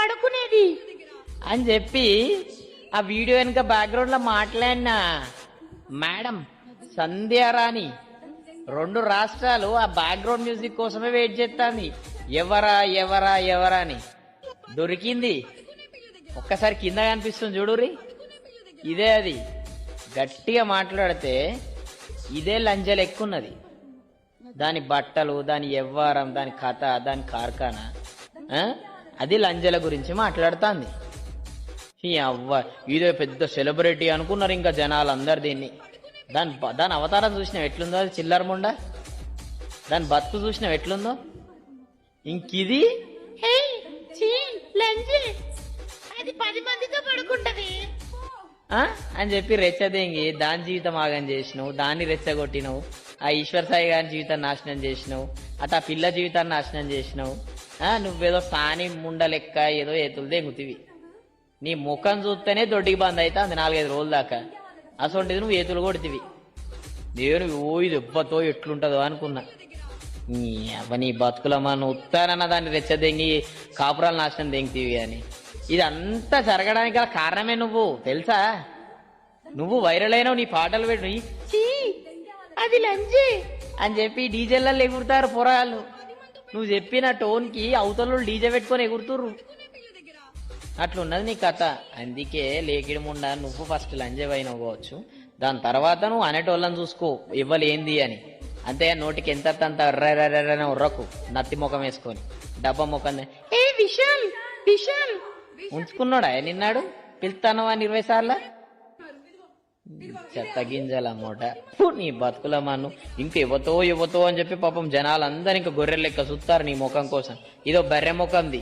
పడుకునేది అని చెప్పి ఆ వీడియో వెనుక బ్యాక్గ్రౌండ్ లో మాట్లాడినా మేడం సంధ్యారాణి 2 రాష్ట్రాలు ఆ బ్యాక్గ్రౌండ్ మ్యూజిక్ కోసమే వెయిట్ చేస్తాంది. ఎవరా ఎవరా ఎవరా అని దొరికింది. ఒక్కసారి కింద కనిపిస్తుంది చూడురి, ఇదే అది. గట్టిగా మాట్లాడితే ఇదే లంజలు ఎక్కున్నది. దాని బట్టలు, దాని వ్యవహారం, దాని కథ, దాని కార్ఖానా, అది లంజల గురించి మాట్లాడుతుంది. ఈ అవ్వ ఇదే పెద్ద సెలబ్రిటీ అనుకున్నారు ఇంకా జనాలు అందరు దీన్ని. దాని అవతారం చూసినావు ఎట్లుందో, అది చిల్లర ముండా. దాని బతుకు చూసినావు ఎట్లుందో. ఇంకిది అది 10 మందితో పడుకుంటది అని చెప్పి రెచ్చదేంగి దాని జీవితం ఆగం చేసినావు, దాన్ని రెచ్చగొట్టినావు. ఆ ఈశ్వర్ సాయి గారి జీవితాన్ని నాశనం చేసినావు, అటు ఆ పిల్ల జీవితాన్ని నాశనం చేసినావు. నువ్వేదో సాని ముండ లెక్క ఏదో ఎతులు దెంగుతివి. నీ ముఖం చూస్తేనే దొడ్డికి బంద్ అయితే అంది 4-5 రోజుల దాకా. అసొంటిది నువ్వు ఏతులు కొడుతుంది. దేవుని ఇది ఎవ్వతో ఎట్లుంటుందో అనుకున్నా. నీ బతుకులమ్మా నువ్వు ఉత్తారన్న దాన్ని రెచ్చదెంగి కాపురాలు నాశనం దెంగితివి అని. ఇదంతా జరగడానికి గల కారణమే నువ్వు తెలుసా. నువ్వు వైరల్ అయినావు, నీ పాటలు పెట్టు అది లంజే అని చెప్పి డీజేలలో ఎగురుతారు పొరాలు. నువ్వు చెప్పిన టోన్ కి అవతల డీజే పెట్టుకొని ఎగురుతుర్రు. అట్లున్నది నీ కథ. అందుకే లేకిడి ముండా నువ్వు ఫస్ట్ లంజే అయినావు కావచ్చు, దాని తర్వాత నువ్వు అనేటోళ్ళని చూసుకో ఇవ్వలేంది అని. అంతే నోటికి ఎంత అంత ఎర్రని ఉర్రకు నత్తి ముఖం వేసుకొని డబ్బా ముఖం విశాల్ విశాల్ ఉంచుకున్నాడా నిన్నాడు పిలుస్తాను అని 20 సార్లు. చెత్త గింజల మూట నీ బతుకుల మన్ను. ఇంక ఇవ్వతో అని చెప్పి పాపం జనాలందరూ ఇంకా గొర్రెల లెక్క చూస్తారు నీ ముఖం కోసం. ఇదో బర్రె ముఖంది.